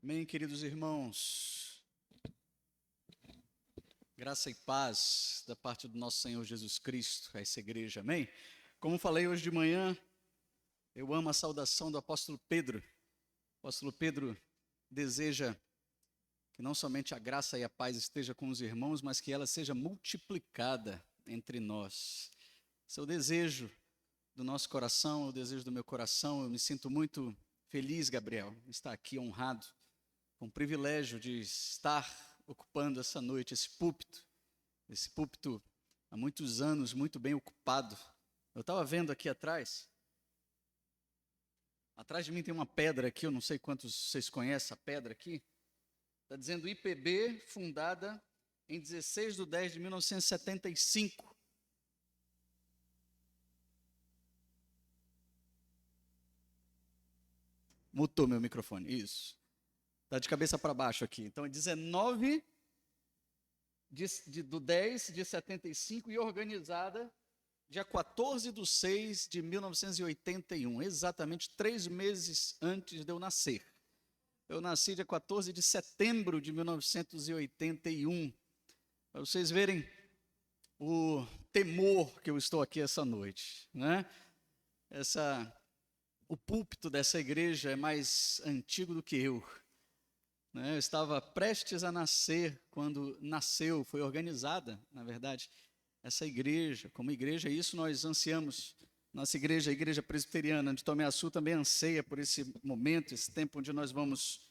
Amém, queridos irmãos. Graça e paz da parte do nosso Senhor Jesus Cristo a essa igreja, amém? Como falei hoje de manhã, eu amo a saudação do apóstolo Pedro. O apóstolo Pedro deseja que não somente a graça e a paz esteja com os irmãos, mas que ela seja multiplicada entre nós. Esse é o desejo do nosso coração, o desejo do meu coração. Eu me sinto muito feliz, Gabriel, estar aqui honrado, com o privilégio de estar ocupando essa noite esse púlpito há muitos anos, muito bem ocupado. Eu estava vendo aqui atrás de mim tem uma pedra aqui, eu não sei quantos vocês conhecem a pedra aqui, está dizendo IPB, fundada em 16/10/1975. Mutou meu microfone, isso. Está de cabeça para baixo aqui. Então, é 19/10/75 e organizada dia 14/6/1981, exatamente 3 meses antes de eu nascer. Eu nasci dia 14 de setembro de 1981. Para vocês verem o temor que eu estou aqui essa noite, né? O púlpito dessa igreja é mais antigo do que eu. Eu estava prestes a nascer quando nasceu, foi organizada, na verdade, essa igreja. Como igreja, isso nós ansiamos. Nossa igreja, a Igreja Presbiteriana de Tomiaçu, também anseia por esse momento, esse tempo onde nós vamos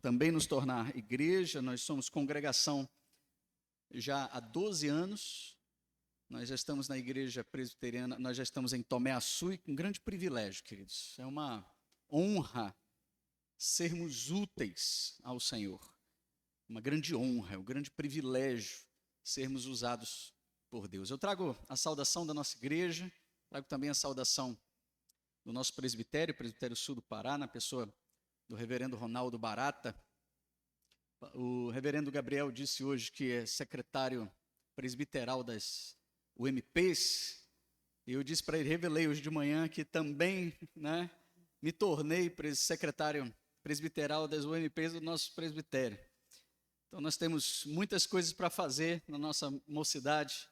também nos tornar igreja. Nós somos congregação já há 12 anos. Nós já estamos na Igreja Presbiteriana, nós já estamos em Tomiaçu, e com grande privilégio, queridos. É uma honra sermos úteis ao Senhor. Uma grande honra, um grande privilégio sermos usados por Deus. Eu trago a saudação da nossa igreja, trago também a saudação do nosso presbitério, Presbitério Sul do Pará, na pessoa do reverendo Ronaldo Barata. O reverendo Gabriel disse hoje que é secretário presbiteral das UMPs, e eu disse para ele, revelei hoje de manhã que também, me tornei secretário presbiteral das UMPs do nosso presbitério. Então nós temos muitas coisas para fazer na nossa mocidade,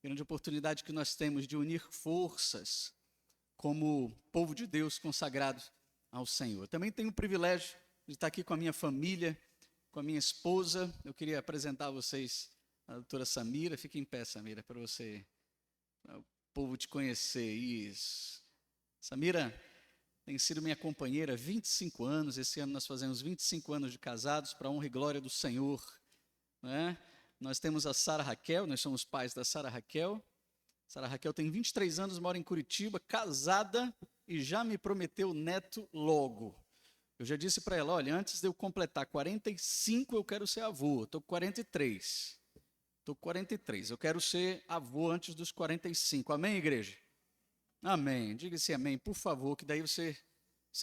grande oportunidade que nós temos de unir forças como povo de Deus consagrado ao Senhor. Também tenho o privilégio de estar aqui com a minha família, com a minha esposa. Eu queria apresentar a vocês a doutora Samira. Fique em pé, Samira, para o povo te conhecer. Isso. Samira tem sido minha companheira há 25 anos. Esse ano nós fazemos 25 anos de casados, para a honra e glória do Senhor. Nós temos a Sara Raquel, nós somos pais da Sara Raquel. Sara Raquel tem 23 anos, mora em Curitiba, casada e já me prometeu neto logo. Eu já disse para ela, olha, antes de eu completar 45, eu quero ser avô. Estou com 43. Eu quero ser avô antes dos 45. Amém, igreja? Amém. Diga-se amém, por favor, que daí você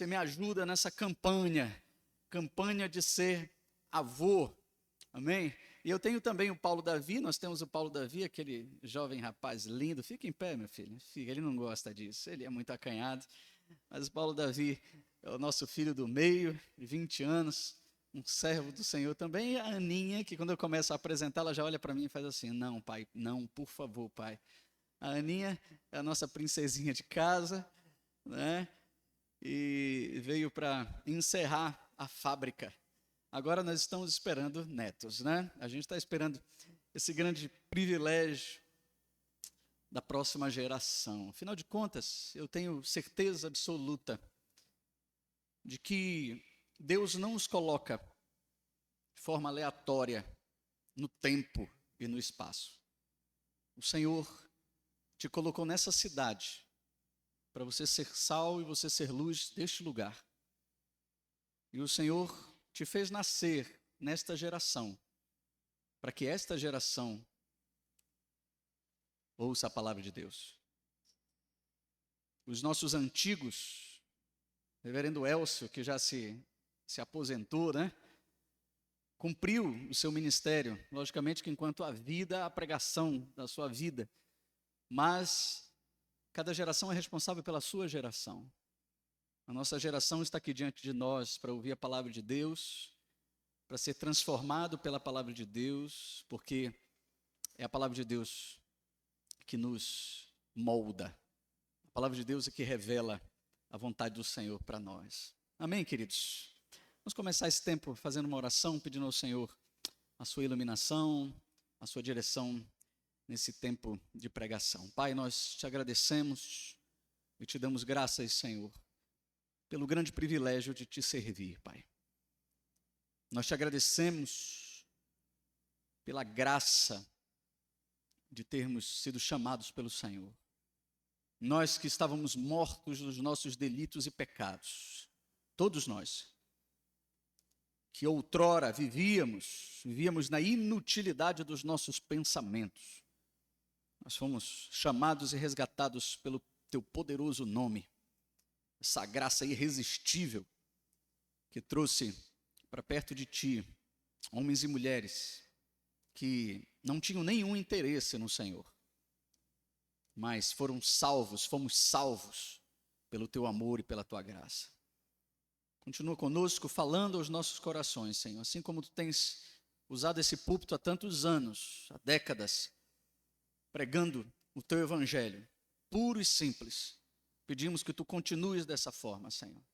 me ajuda nessa campanha de ser avô. Amém? E eu tenho também o Paulo Davi. Nós temos o Paulo Davi, aquele jovem rapaz lindo. Fica em pé, meu filho. Fica. Ele não gosta disso, ele é muito acanhado. Mas o Paulo Davi é o nosso filho do meio, de 20 anos, um servo do Senhor também. E a Aninha, que quando eu começo a apresentar, ela já olha para mim e faz assim, não, pai, não, por favor, pai. A Aninha é a nossa princesinha de casa, e veio para encerrar a fábrica. Agora nós estamos esperando netos, A gente está esperando esse grande privilégio da próxima geração. Afinal de contas, eu tenho certeza absoluta de que Deus não os coloca de forma aleatória no tempo e no espaço. O Senhor te colocou nessa cidade para você ser sal e você ser luz deste lugar. E o Senhor te fez nascer nesta geração, para que esta geração ouça a palavra de Deus. Os nossos antigos, reverendo Elcio, que já se aposentou, cumpriu o seu ministério, logicamente que enquanto a vida, a pregação da sua vida, mas cada geração é responsável pela sua geração. A nossa geração está aqui diante de nós para ouvir a palavra de Deus, para ser transformado pela palavra de Deus, porque é a palavra de Deus que nos molda. A palavra de Deus é que revela a vontade do Senhor para nós. Amém, queridos? Vamos começar esse tempo fazendo uma oração, pedindo ao Senhor a sua iluminação, a sua direção nesse tempo de pregação. Pai, nós te agradecemos e te damos graças, Senhor, pelo grande privilégio de te servir, Pai. Nós te agradecemos pela graça de termos sido chamados pelo Senhor. Nós que estávamos mortos dos nossos delitos e pecados, todos nós, que outrora vivíamos na inutilidade dos nossos pensamentos. Nós fomos chamados e resgatados pelo teu poderoso nome, essa graça irresistível que trouxe para perto de ti homens e mulheres que não tinham nenhum interesse no Senhor, mas fomos salvos pelo teu amor e pela tua graça. Continua conosco, falando aos nossos corações, Senhor, assim como tu tens usado esse púlpito há tantos anos, há décadas, pregando o teu evangelho, puro e simples. Pedimos que tu continues dessa forma, Senhor.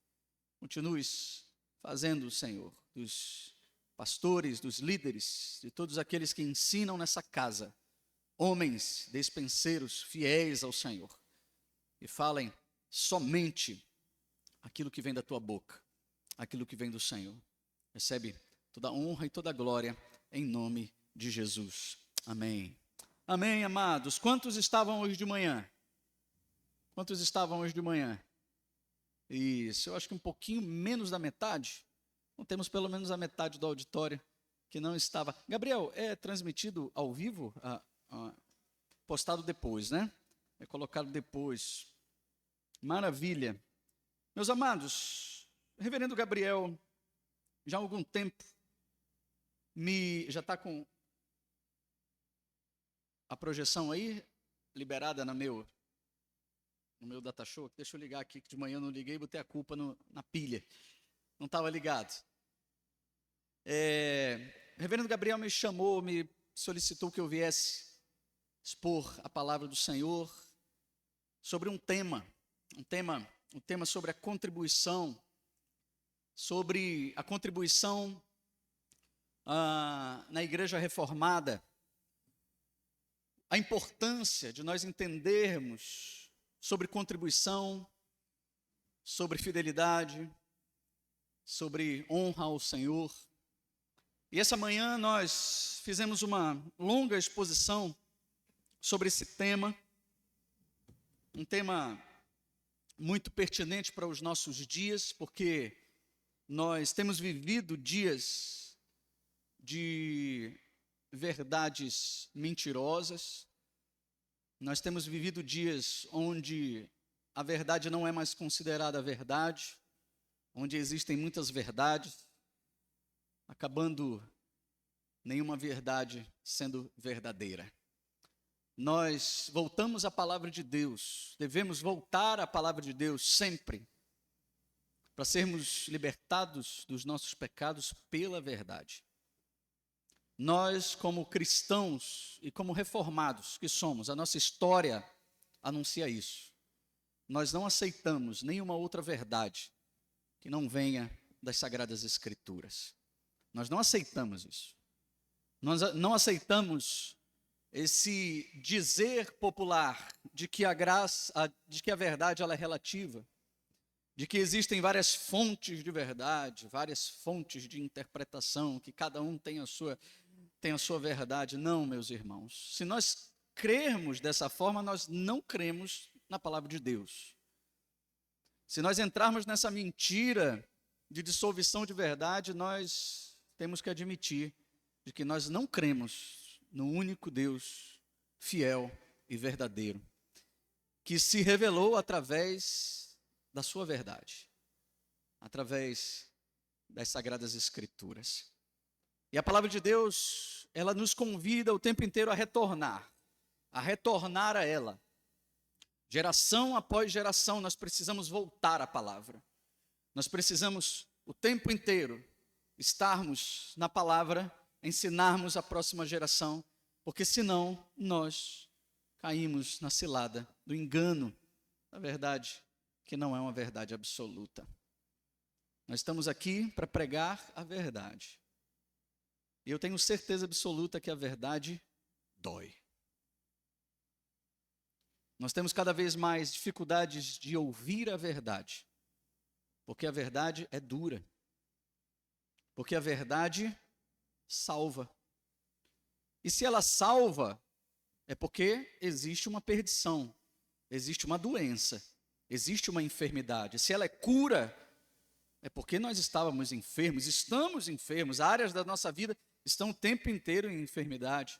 Continues fazendo, Senhor, dos pastores, dos líderes, de todos aqueles que ensinam nessa casa, homens despenseiros, fiéis ao Senhor, e falem somente aquilo que vem da tua boca, aquilo que vem do Senhor. Recebe toda a honra e toda a glória em nome de Jesus. Amém. Amém, amados. Quantos estavam hoje de manhã? Quantos estavam hoje de manhã? Isso, eu acho que um pouquinho menos da metade. Não temos pelo menos a metade do auditório que não estava. Gabriel, é transmitido ao vivo? Postado depois, né? É colocado depois. Maravilha. Meus amados, o reverendo Gabriel, já há algum tempo, já está com a projeção aí, liberada no meu data show. Deixa eu ligar aqui, que de manhã eu não liguei e botei a culpa na pilha. Não estava ligado. O reverendo Gabriel me chamou, me solicitou que eu viesse expor a palavra do Senhor sobre um tema sobre a contribuição, na Igreja Reformada, a importância de nós entendermos sobre contribuição, sobre fidelidade, sobre honra ao Senhor. E essa manhã nós fizemos uma longa exposição sobre esse tema, um tema muito pertinente para os nossos dias, porque nós temos vivido dias de verdades mentirosas, nós temos vivido dias onde a verdade não é mais considerada verdade, onde existem muitas verdades, acabando nenhuma verdade sendo verdadeira. Nós voltamos à palavra de Deus, devemos voltar à palavra de Deus sempre, para sermos libertados dos nossos pecados pela verdade. Nós, como cristãos e como reformados que somos, a nossa história anuncia isso. Nós não aceitamos nenhuma outra verdade que não venha das Sagradas Escrituras. Nós não aceitamos isso. Nós não aceitamos esse dizer popular de que a verdade ela é relativa, de que existem várias fontes de verdade, várias fontes de interpretação, que cada um tem a sua verdade. Não, meus irmãos. Se nós crermos dessa forma, nós não cremos na palavra de Deus. Se nós entrarmos nessa mentira de dissolução de verdade, nós temos que admitir de que nós não cremos no único Deus fiel e verdadeiro, que se revelou através da sua verdade, através das Sagradas Escrituras. E a palavra de Deus, ela nos convida o tempo inteiro a retornar a ela. Geração após geração, nós precisamos voltar à palavra. Nós precisamos o tempo inteiro estarmos na palavra, ensinarmos a próxima geração, porque senão nós caímos na cilada do engano da verdade, que não é uma verdade absoluta. Nós estamos aqui para pregar a verdade. E eu tenho certeza absoluta que a verdade dói. Nós temos cada vez mais dificuldades de ouvir a verdade, porque a verdade é dura, porque a verdade salva. E se ela salva, é porque existe uma perdição, existe uma doença, existe uma enfermidade. Se ela é cura, é porque nós estávamos enfermos, estamos enfermos, áreas da nossa vida estão o tempo inteiro em enfermidade.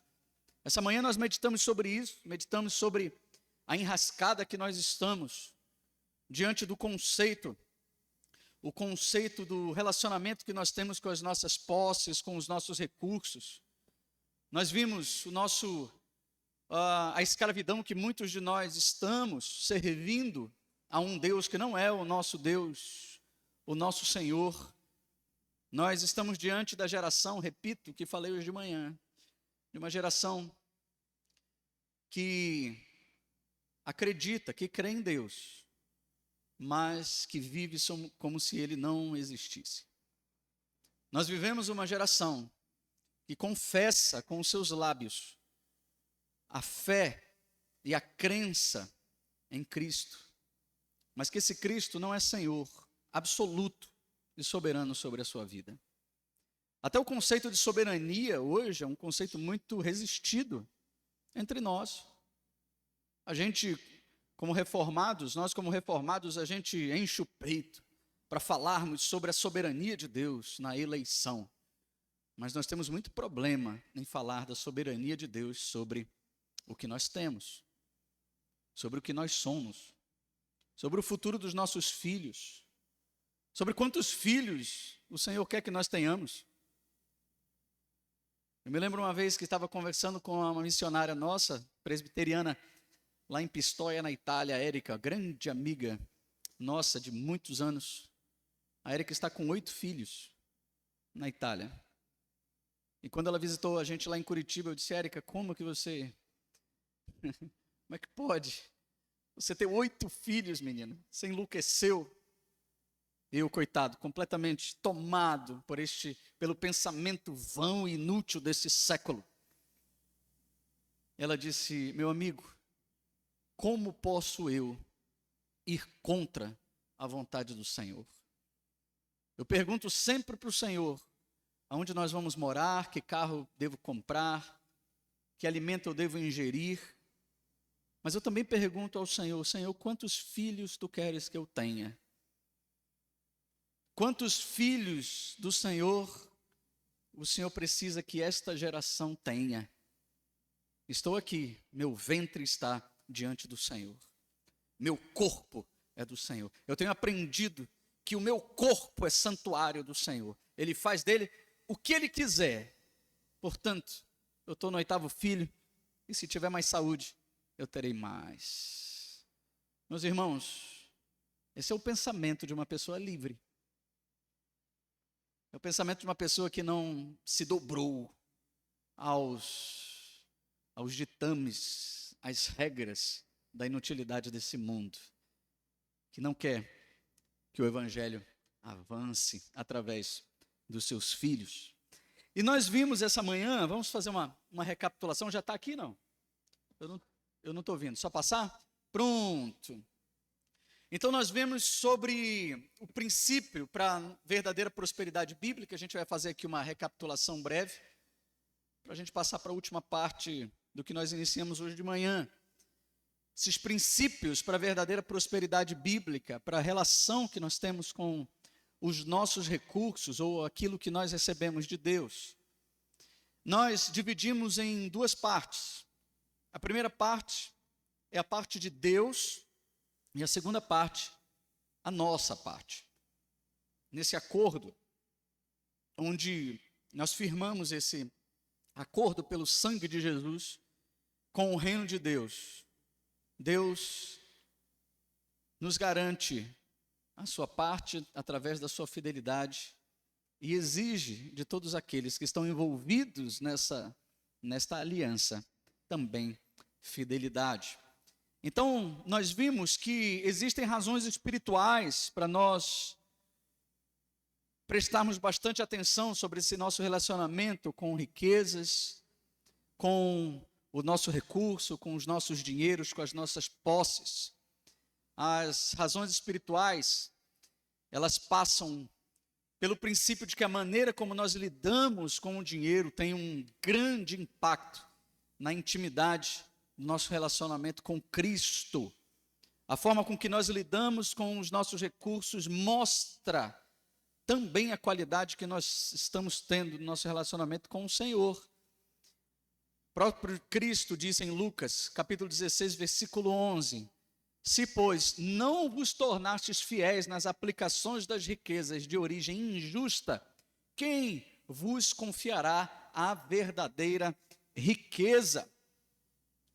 Essa manhã nós meditamos sobre isso, meditamos sobre a enrascada que nós estamos diante do conceito, o conceito do relacionamento que nós temos com as nossas posses, com os nossos recursos. Nós vimos a escravidão que muitos de nós estamos servindo a um Deus que não é o nosso Deus, o nosso Senhor. Nós estamos diante da geração, repito, que falei hoje de manhã, de uma geração que acredita, que crê em Deus, mas que vive como se Ele não existisse. Nós vivemos uma geração que confessa com os seus lábios a fé e a crença em Cristo, mas que esse Cristo não é Senhor absoluto e soberano sobre a sua vida. Até o conceito de soberania hoje é um conceito muito resistido entre nós. A gente, nós como reformados, a gente enche o peito para falarmos sobre a soberania de Deus na eleição. Mas nós temos muito problema em falar da soberania de Deus sobre o que nós temos, sobre o que nós somos, sobre o futuro dos nossos filhos, sobre quantos filhos o Senhor quer que nós tenhamos. Eu me lembro uma vez que estava conversando com uma missionária nossa, presbiteriana, lá em Pistoia, na Itália, a Érica, grande amiga nossa de muitos anos. A Érica está com 8 filhos na Itália. E quando ela visitou a gente lá em Curitiba, eu disse: Érica, como é que pode? Você ter 8 filhos, menina. Você enlouqueceu. Eu, coitado, completamente tomado pelo pensamento vão e inútil desse século. Ela disse: meu amigo, como posso eu ir contra a vontade do Senhor? Eu pergunto sempre para o Senhor, aonde nós vamos morar, que carro devo comprar, que alimento eu devo ingerir. Mas eu também pergunto ao Senhor: Senhor, quantos filhos tu queres que eu tenha? Quantos filhos do Senhor o Senhor precisa que esta geração tenha? Estou aqui, meu ventre está diante do Senhor. Meu corpo é do Senhor. Eu tenho aprendido que o meu corpo é santuário do Senhor. Ele faz dele o que Ele quiser. Portanto, eu estou no 8º filho, e se tiver mais saúde, eu terei mais. Meus irmãos, esse é o pensamento de uma pessoa livre. É o pensamento de uma pessoa que não se dobrou aos ditames, às regras da inutilidade desse mundo, que não quer que o Evangelho avance através dos seus filhos. E nós vimos essa manhã, vamos fazer uma recapitulação. Já está aqui, não? Eu não estou vendo. Só passar? Pronto. Então nós vemos sobre o princípio para a verdadeira prosperidade bíblica. A gente vai fazer aqui uma recapitulação breve, para a gente passar para a última parte do que nós iniciamos hoje de manhã. Esses princípios para a verdadeira prosperidade bíblica, para a relação que nós temos com os nossos recursos ou aquilo que nós recebemos de Deus. Nós dividimos em 2 partes. A primeira parte é a parte de Deus e a segunda parte, a nossa parte. Nesse acordo, onde nós firmamos esse acordo pelo sangue de Jesus com o reino de Deus, Deus nos garante a sua parte através da sua fidelidade e exige de todos aqueles que estão envolvidos nesta aliança também fidelidade. Então, nós vimos que existem razões espirituais para nós prestarmos bastante atenção sobre esse nosso relacionamento com riquezas, com o nosso recurso, com os nossos dinheiros, com as nossas posses. As razões espirituais, elas passam pelo princípio de que a maneira como nós lidamos com o dinheiro tem um grande impacto na intimidade do nosso relacionamento com Cristo. A forma com que nós lidamos com os nossos recursos mostra também a qualidade que nós estamos tendo no nosso relacionamento com o Senhor. O próprio Cristo disse em Lucas, capítulo 16, versículo 11: se, pois, não vos tornastes fiéis nas aplicações das riquezas de origem injusta, quem vos confiará a verdadeira riqueza?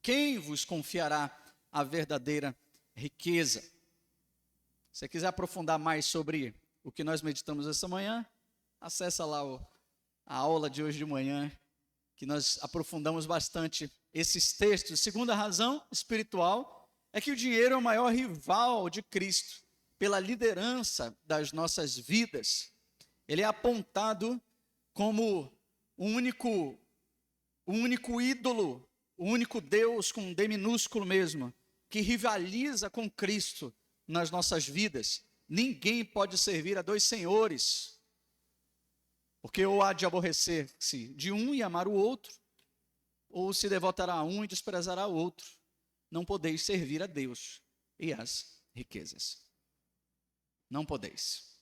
Quem vos confiará a verdadeira riqueza? Se você quiser aprofundar mais sobre o que nós meditamos essa manhã, acessa lá a aula de hoje de manhã, que nós aprofundamos bastante esses textos. Segunda razão espiritual é que o dinheiro é o maior rival de Cristo pela liderança das nossas vidas. Ele é apontado como o único ídolo, o único Deus com um D minúsculo mesmo, que rivaliza com Cristo nas nossas vidas. Ninguém pode servir a dois senhores, porque ou há de aborrecer-se de um e amar o outro, ou se devotará a um e desprezará o outro. Não podeis servir a Deus e às riquezas. Não podeis.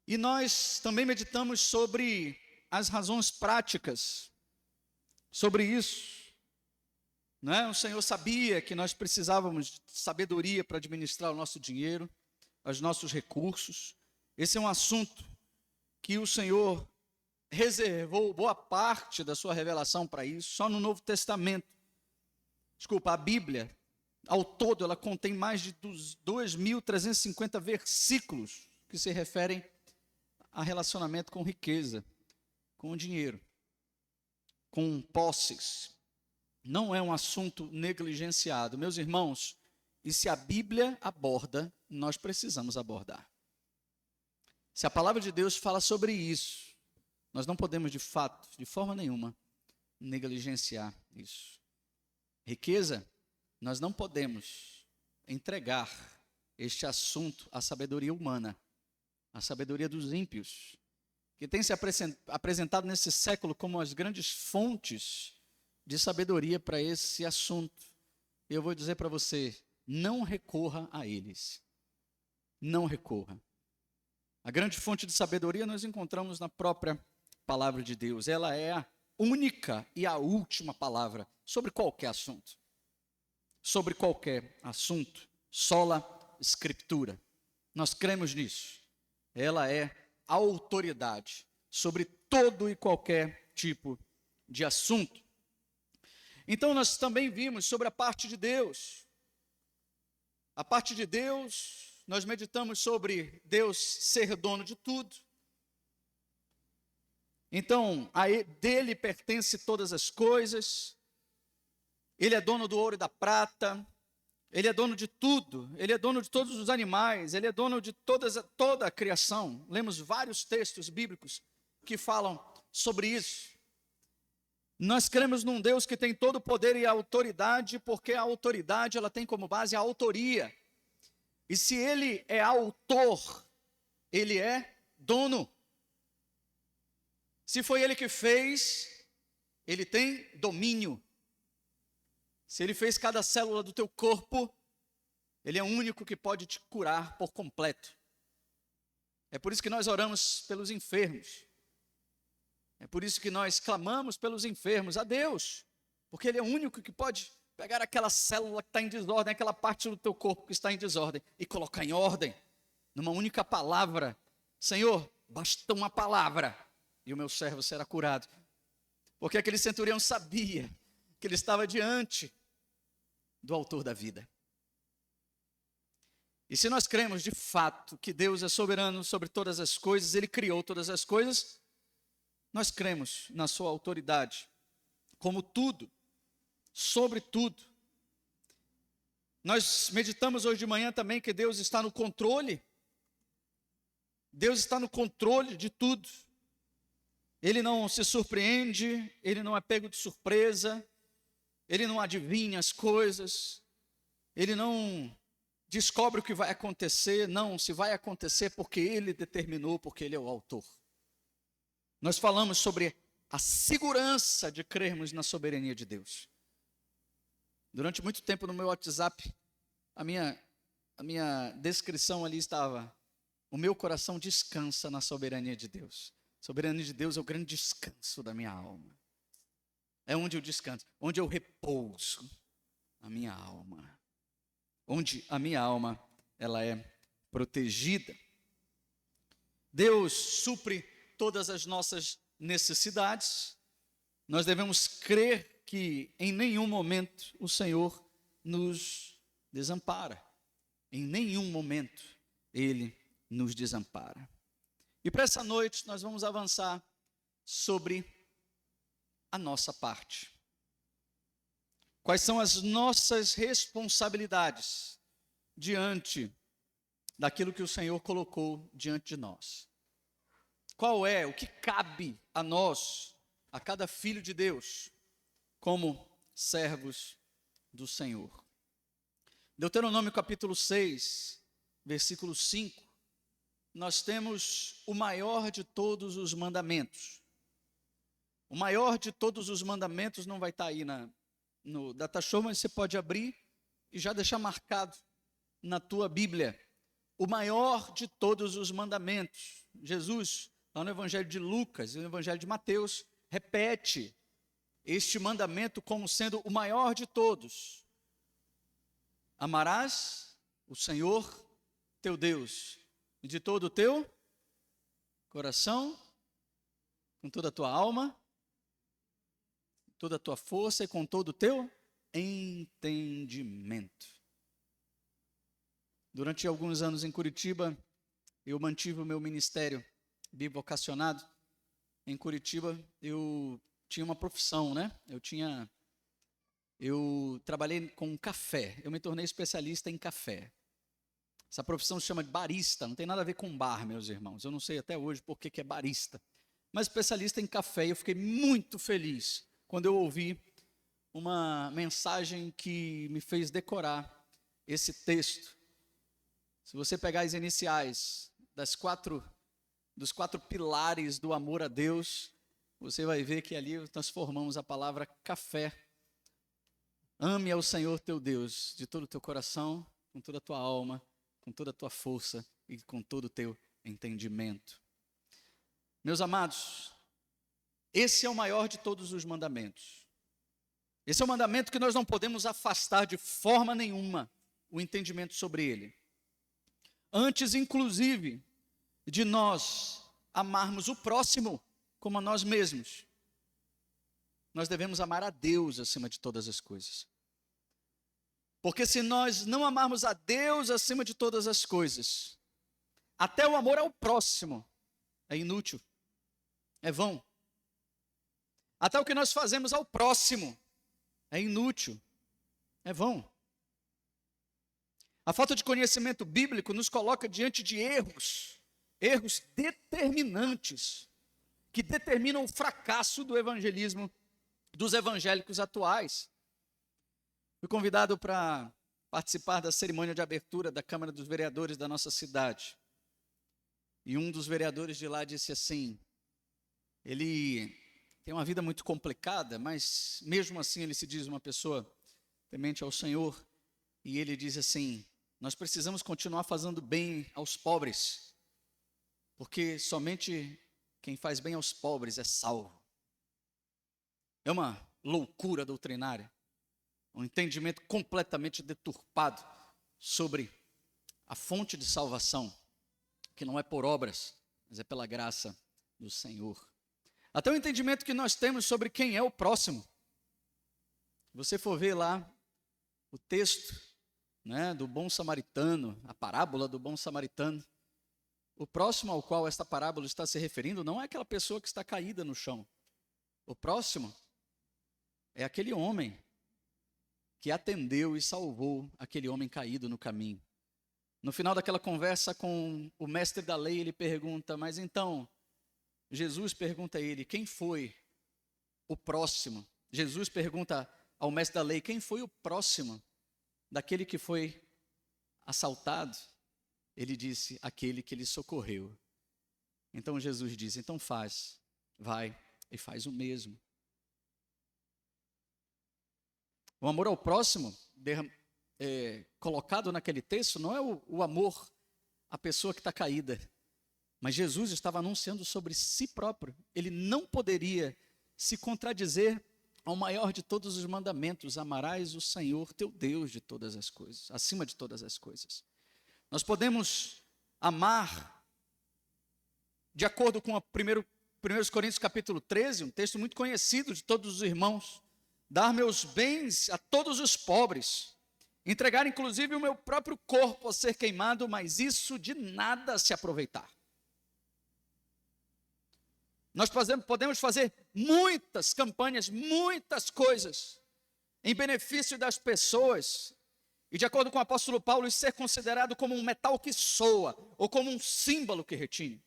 E nós também meditamos sobre as razões práticas, sobre isso. Não é? O Senhor sabia que nós precisávamos de sabedoria para administrar o nosso dinheiro, os nossos recursos. Esse é um assunto que o Senhor reservou boa parte da sua revelação para isso, só no Novo Testamento. A Bíblia, ao todo, ela contém mais de 2.350 versículos que se referem a relacionamento com riqueza, com dinheiro, com posses. Não é um assunto negligenciado. Meus irmãos, e se a Bíblia aborda, nós precisamos abordar. Se a palavra de Deus fala sobre isso, nós não podemos, de fato, de forma nenhuma, negligenciar isso. Riqueza, nós não podemos entregar este assunto à sabedoria humana, à sabedoria dos ímpios, que tem se apresentado nesse século como as grandes fontes de sabedoria para esse assunto. Eu vou dizer para você, não recorra a eles. Não recorra. A grande fonte de sabedoria nós encontramos na própria palavra de Deus. Ela é a única e a última palavra sobre qualquer assunto. Sobre qualquer assunto. Sola Escritura. Nós cremos nisso. Ela é a autoridade sobre todo e qualquer tipo de assunto. Então nós também vimos sobre a parte de Deus. A parte de Deus, nós meditamos sobre Deus ser dono de tudo. Então, dele pertence todas as coisas. Ele é dono do ouro e da prata. Ele é dono de tudo. Ele é dono de todos os animais. Ele é dono de toda a criação. Lemos vários textos bíblicos que falam sobre isso. Nós cremos num Deus que tem todo o poder e a autoridade, porque a autoridade ela tem como base a autoria. E se ele é autor, ele é dono. Se foi ele que fez, ele tem domínio. Se ele fez cada célula do teu corpo, ele é o único que pode te curar por completo. É por isso que nós oramos pelos enfermos. É por isso que nós clamamos pelos enfermos a Deus, porque Ele é o único que pode pegar aquela célula que está em desordem, aquela parte do teu corpo que está em desordem, e colocar em ordem, numa única palavra. Senhor, basta uma palavra, e o meu servo será curado. Porque aquele centurião sabia que ele estava diante do autor da vida. E se nós cremos de fato que Deus é soberano sobre todas as coisas, Ele criou todas as coisas, nós cremos na sua autoridade, como tudo, sobre tudo. Nós meditamos hoje de manhã também que Deus está no controle. Deus está no controle de tudo. Ele não se surpreende, Ele não é pego de surpresa, Ele não adivinha as coisas, Ele não descobre o que vai acontecer, não, se vai acontecer porque Ele determinou, porque Ele é o autor. Nós falamos sobre a segurança de crermos na soberania de Deus. Durante muito tempo no meu WhatsApp, a minha descrição ali estava: o meu coração descansa na soberania de Deus. A soberania de Deus é o grande descanso da minha alma. É onde eu descanso, onde eu repouso a minha alma. Onde a minha alma, ela é protegida. Deus supre todas as nossas necessidades. Nós devemos crer que em nenhum momento o Senhor nos desampara. Em nenhum momento Ele nos desampara. E para essa noite nós vamos avançar sobre a nossa parte. Quais são as nossas responsabilidades diante daquilo que o Senhor colocou diante de nós? Qual é o que cabe a nós, a cada filho de Deus, como servos do Senhor? Deuteronômio capítulo 6, versículo 5, nós temos o maior de todos os mandamentos. O maior de todos os mandamentos não vai estar aí no datashow, mas você pode abrir e já deixar marcado na tua Bíblia. O maior de todos os mandamentos. Jesus, lá no Evangelho de Lucas e no Evangelho de Mateus, repete este mandamento como sendo o maior de todos. Amarás o Senhor teu Deus de todo o teu coração, com toda a tua alma, toda a tua força e com todo o teu entendimento. Durante alguns anos em Curitiba, eu mantive o meu ministério bivocacionado. Em Curitiba, eu tinha uma profissão, né? Eu trabalhei com café, eu me tornei especialista em café. Essa profissão se chama de barista, não tem nada a ver com bar, meus irmãos. Eu não sei até hoje por que é barista. Mas especialista em café, eu fiquei muito feliz quando eu ouvi uma mensagem que me fez decorar esse texto. Se você pegar as iniciais dos quatro pilares do amor a Deus, você vai ver que ali nós formamos a palavra café. Ame ao Senhor teu Deus de todo o teu coração, com toda a tua alma, com toda a tua força e com todo o teu entendimento. Meus amados, esse é o maior de todos os mandamentos. Esse é o mandamento que nós não podemos afastar de forma nenhuma o entendimento sobre ele. Antes, inclusive, de nós amarmos o próximo como a nós mesmos, nós devemos amar a Deus acima de todas as coisas. Porque se nós não amarmos a Deus acima de todas as coisas, até o amor ao próximo é inútil, é vão. Até o que nós fazemos ao próximo é inútil, é vão. A falta de conhecimento bíblico nos coloca diante de erros determinantes, que determinam o fracasso do evangelismo dos evangélicos atuais. Fui convidado para participar da cerimônia de abertura da Câmara dos Vereadores da nossa cidade. E um dos vereadores de lá disse assim, ele tem uma vida muito complicada, mas mesmo assim ele se diz uma pessoa temente ao Senhor. E ele diz assim, nós precisamos continuar fazendo bem aos pobres, porque somente quem faz bem aos pobres é salvo. É uma loucura doutrinária, um entendimento completamente deturpado sobre a fonte de salvação, que não é por obras, mas é pela graça do Senhor. Até o entendimento que nós temos sobre quem é o próximo. Se você for ver lá o texto, né, do bom samaritano, a parábola do bom samaritano, o próximo ao qual esta parábola está se referindo não é aquela pessoa que está caída no chão. O próximo é aquele homem que atendeu e salvou aquele homem caído no caminho. No final daquela conversa com o mestre da lei, ele pergunta, mas então, Jesus pergunta a ele, quem foi o próximo? Jesus pergunta ao mestre da lei, quem foi o próximo daquele que foi assaltado? Ele disse, aquele que lhe socorreu. Então Jesus diz, então vai e faz o mesmo. O amor ao próximo, colocado naquele texto, não é o amor à pessoa que está caída, mas Jesus estava anunciando sobre si próprio. Ele não poderia se contradizer ao maior de todos os mandamentos, amarás o Senhor teu Deus de todas as coisas, acima de todas as coisas. Nós podemos amar, de acordo com 1 Coríntios capítulo 13, um texto muito conhecido de todos os irmãos, dar meus bens a todos os pobres, entregar inclusive o meu próprio corpo a ser queimado, mas isso de nada se aproveitar. Nós podemos fazer muitas campanhas, muitas coisas, em benefício das pessoas, e de acordo com o apóstolo Paulo, isso ser considerado como um metal que soa, ou como um símbolo que retine.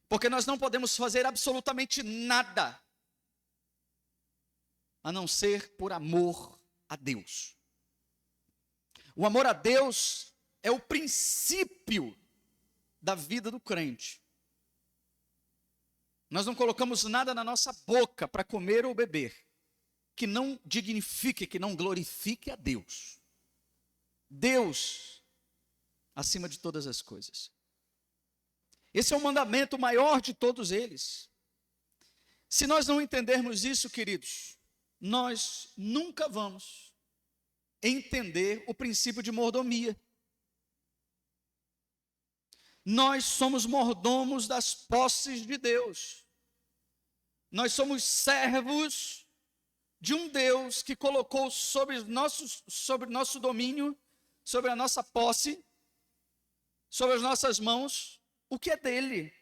Porque nós não podemos fazer absolutamente nada, a não ser por amor a Deus. O amor a Deus é o princípio da vida do crente. Nós não colocamos nada na nossa boca para comer ou beber que não dignifique, que não glorifique a Deus. Deus acima de todas as coisas. Esse é o mandamento maior de todos eles. Se nós não entendermos isso, queridos, nós nunca vamos entender o princípio de mordomia. Nós somos mordomos das posses de Deus. Nós somos servos de um Deus que colocou sobre nosso domínio, sobre a nossa posse, sobre as nossas mãos, o que é dele,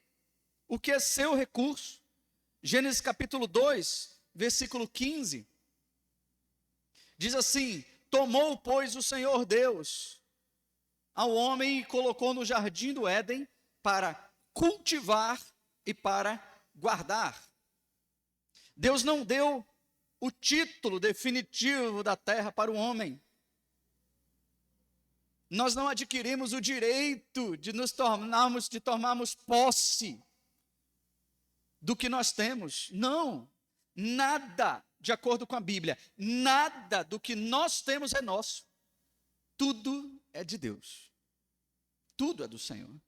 o que é seu recurso. Gênesis capítulo 2, versículo 15, diz assim, tomou, pois, o Senhor Deus ao homem e colocou no jardim do Éden para cultivar e para guardar. Deus não deu o título definitivo da terra para o homem. Nós não adquirimos o direito de tomarmos posse do que nós temos. Não, nada, de acordo com a Bíblia, nada do que nós temos é nosso. Tudo é de Deus. Tudo é do Senhor.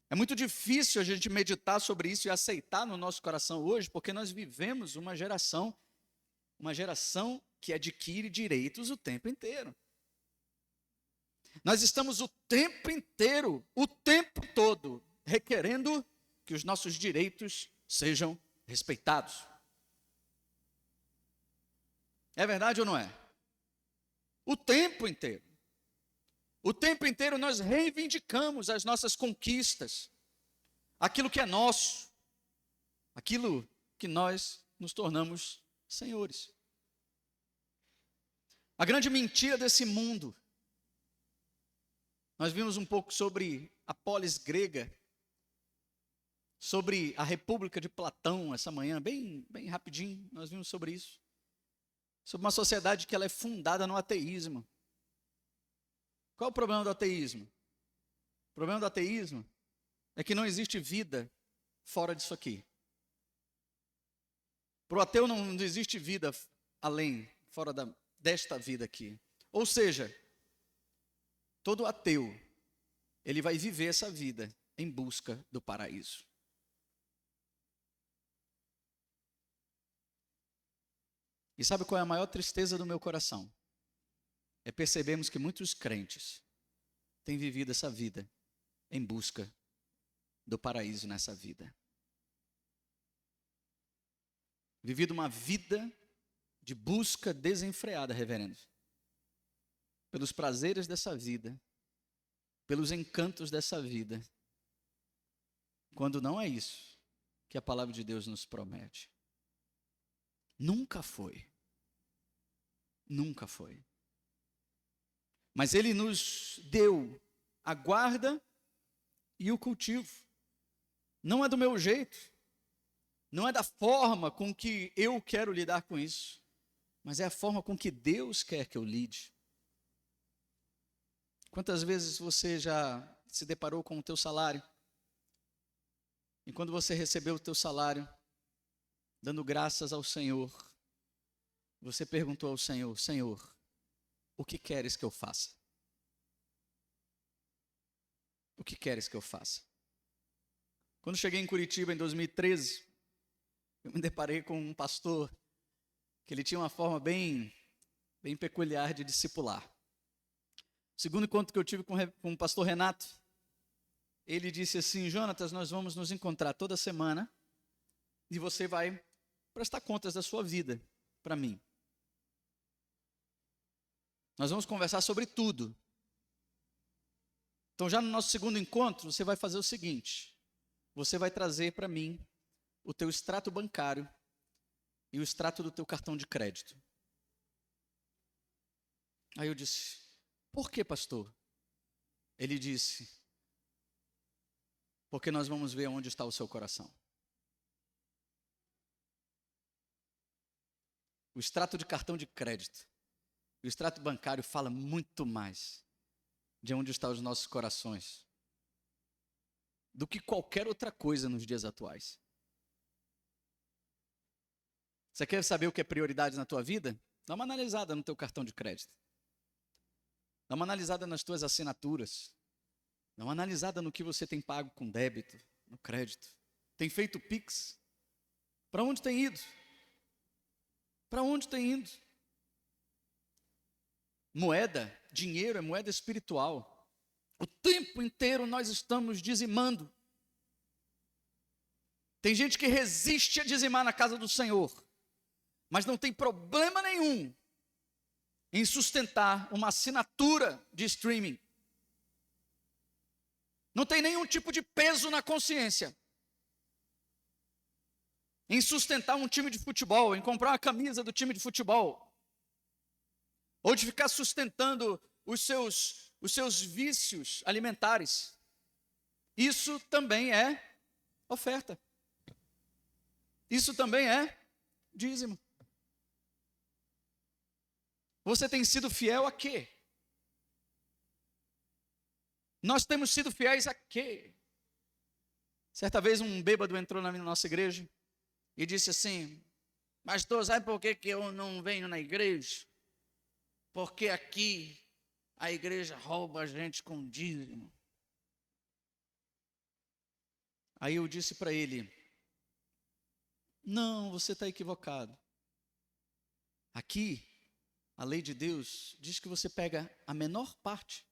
É muito difícil a gente meditar sobre isso e aceitar no nosso coração hoje, porque nós vivemos uma geração que adquire direitos o tempo inteiro. Nós estamos o tempo inteiro, o tempo todo, requerendo que os nossos direitos sejam respeitados. É verdade ou não é? O tempo inteiro. O tempo inteiro nós reivindicamos as nossas conquistas, aquilo que é nosso, aquilo que nós nos tornamos senhores. A grande mentira desse mundo, nós vimos um pouco sobre a polis grega, sobre a República de Platão essa manhã, bem rapidinho, nós vimos sobre isso. Sobre uma sociedade que ela é fundada no ateísmo. Qual é o problema do ateísmo? O problema do ateísmo é que não existe vida fora disso aqui. Para o ateu não existe vida fora desta vida aqui. Ou seja, todo ateu, ele vai viver essa vida em busca do paraíso. E sabe qual é a maior tristeza do meu coração? É percebermos que muitos crentes têm vivido essa vida em busca do paraíso nessa vida. Vivido uma vida de busca desenfreada, reverendo. pelos prazeres dessa vida, pelos encantos dessa vida, quando não é isso que a palavra de Deus nos promete. Nunca foi. Nunca foi. Mas Ele nos deu a guarda e o cultivo. Não é do meu jeito, não é da forma com que eu quero lidar com isso, mas é a forma com que Deus quer que eu lide. Quantas vezes você já se deparou com o teu salário? E quando você recebeu o teu salário, dando graças ao Senhor, você perguntou ao Senhor: Senhor, o que queres que eu faça? O que queres que eu faça? Quando cheguei em Curitiba em 2013, eu me deparei com um pastor que ele tinha uma forma bem peculiar de discipular. O segundo encontro que eu tive com o pastor Renato, ele disse assim: Jonatas, nós vamos nos encontrar toda semana e você vai prestar contas da sua vida para mim. Nós vamos conversar sobre tudo. Então, já no nosso segundo encontro, você vai fazer o seguinte: você vai trazer para mim o teu extrato bancário e o extrato do teu cartão de crédito. Aí eu disse: por que, pastor? Ele disse: porque nós vamos ver onde está o seu coração. O extrato de cartão de crédito, o extrato bancário fala muito mais de onde estão os nossos corações do que qualquer outra coisa nos dias atuais. Você quer saber o que é prioridade na tua vida? Dá uma analisada no teu cartão de crédito. Dá uma analisada nas tuas assinaturas. Dá uma analisada no que você tem pago com débito, no crédito. Tem feito Pix? Para onde tem ido? Para onde tem ido? Moeda, dinheiro é moeda espiritual. O tempo inteiro nós estamos dizimando. Tem gente que resiste a dizimar na casa do Senhor, mas não tem problema nenhum em sustentar uma assinatura de streaming. Não tem nenhum tipo de peso na consciência em sustentar um time de futebol, em comprar uma camisa do time de futebol, ou de ficar sustentando os seus vícios alimentares. Isso também é oferta. Isso também é dízimo. Você tem sido fiel a quê? Nós temos sido fiéis a quê? Certa vez um bêbado entrou na nossa igreja e disse assim: pastor, sabe por que eu não venho na igreja? Porque aqui a igreja rouba a gente com dízimo. Aí eu disse para ele: não, você está equivocado. Aqui, a lei de Deus diz que você pega a menor parte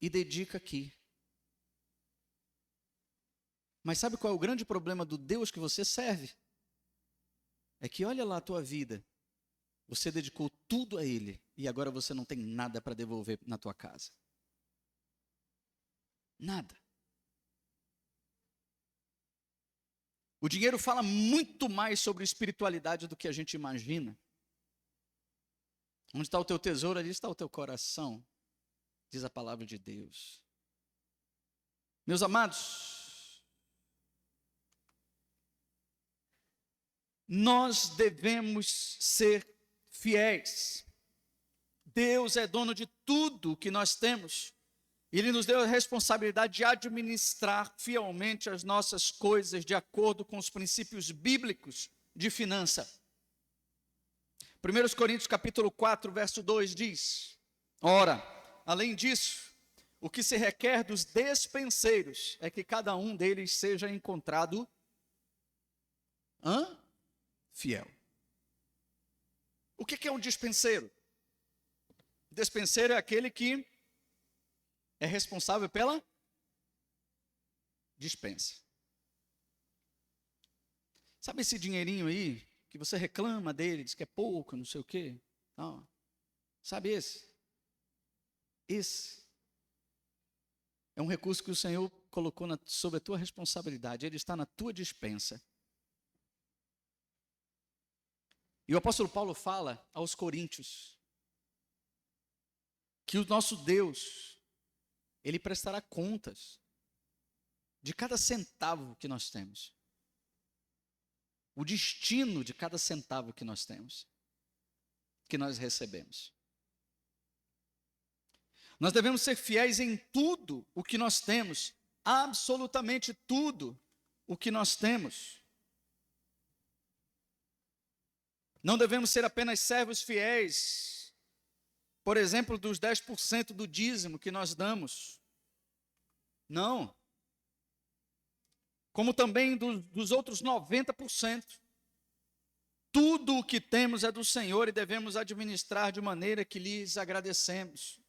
e dedica aqui. Mas sabe qual é o grande problema do Deus que você serve? É que olha lá a tua vida. Você dedicou tudo a Ele e agora você não tem nada para devolver na tua casa. Nada. O dinheiro fala muito mais sobre espiritualidade do que a gente imagina. Onde está o teu tesouro, ali está o teu coração, diz a palavra de Deus. Meus amados, nós devemos ser fiéis. Deus é dono de tudo que nós temos. Ele nos deu a responsabilidade de administrar fielmente as nossas coisas de acordo com os princípios bíblicos de finança. 1 Coríntios capítulo 4, verso 2 diz: ora, além disso, o que se requer dos despenseiros é que cada um deles seja encontrado fiel. O que é um dispenseiro? Dispenseiro é aquele que é responsável pela dispensa. Sabe esse dinheirinho aí, que você reclama dele, diz que é pouco, não sei o quê? Não. Sabe esse? Esse é um recurso que o Senhor colocou sob a tua responsabilidade. Ele está na tua despensa. E o apóstolo Paulo fala aos coríntios que o nosso Deus, Ele prestará contas de cada centavo que nós temos. O destino de cada centavo que nós temos, que nós recebemos. Nós devemos ser fiéis em tudo o que nós temos, absolutamente tudo o que nós temos. Não devemos ser apenas servos fiéis, por exemplo, dos 10% do dízimo que nós damos. Não. Como também dos outros 90%. Tudo o que temos é do Senhor e devemos administrar de maneira que lhes agradecemos.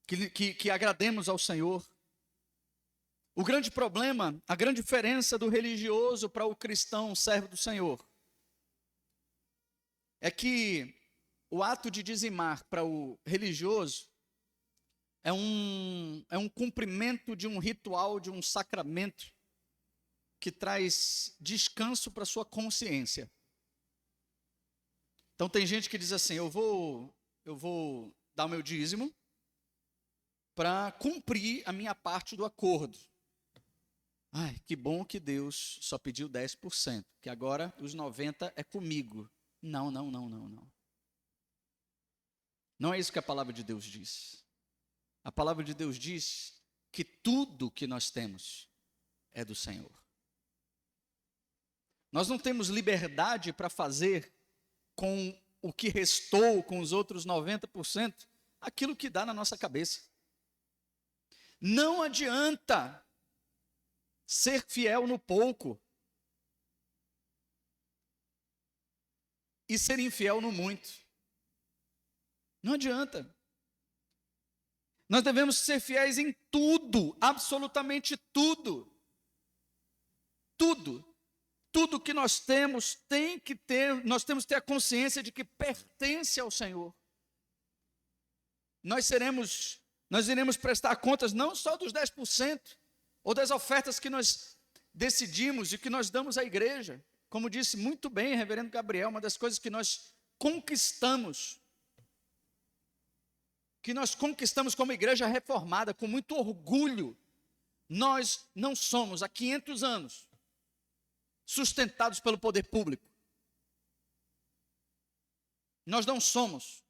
Que agrademos ao Senhor. O grande problema, a grande diferença do religioso para o cristão servo do Senhor, é que o ato de dizimar para o religioso é um cumprimento de um ritual, de um sacramento, que traz descanso para a sua consciência. Então tem gente que diz assim, eu vou dar o meu dízimo para cumprir a minha parte do acordo. Ai, que bom que Deus só pediu 10%, que agora os 90% é comigo. Não. Não é isso que a palavra de Deus diz. A palavra de Deus diz que tudo que nós temos é do Senhor. Nós não temos liberdade para fazer com o que restou, com os outros 90%, aquilo que dá na nossa cabeça. Não adianta ser fiel no pouco e ser infiel no muito. Não adianta. Nós devemos ser fiéis em tudo, absolutamente tudo. Tudo. Tudo que nós temos nós temos que ter a consciência de que pertence ao Senhor. Nós iremos prestar contas não só dos 10%, ou das ofertas que nós decidimos e que nós damos à igreja. Como disse muito bem o reverendo Gabriel, uma das coisas que nós conquistamos como igreja reformada, com muito orgulho, nós não somos, há 500 anos, sustentados pelo poder público. Nós não somos.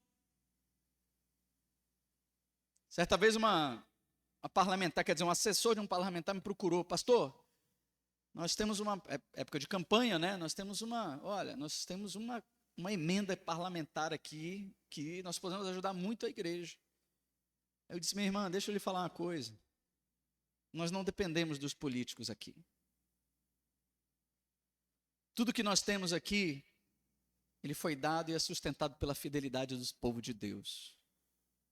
Certa vez uma parlamentar, quer dizer, um assessor de um parlamentar me procurou, pastor, nós temos uma época de campanha, né? Nós temos uma emenda parlamentar aqui que nós podemos ajudar muito a igreja. Eu disse, minha irmã, deixa eu lhe falar uma coisa. Nós não dependemos dos políticos aqui. Tudo que nós temos aqui, ele foi dado e é sustentado pela fidelidade do povo de Deus.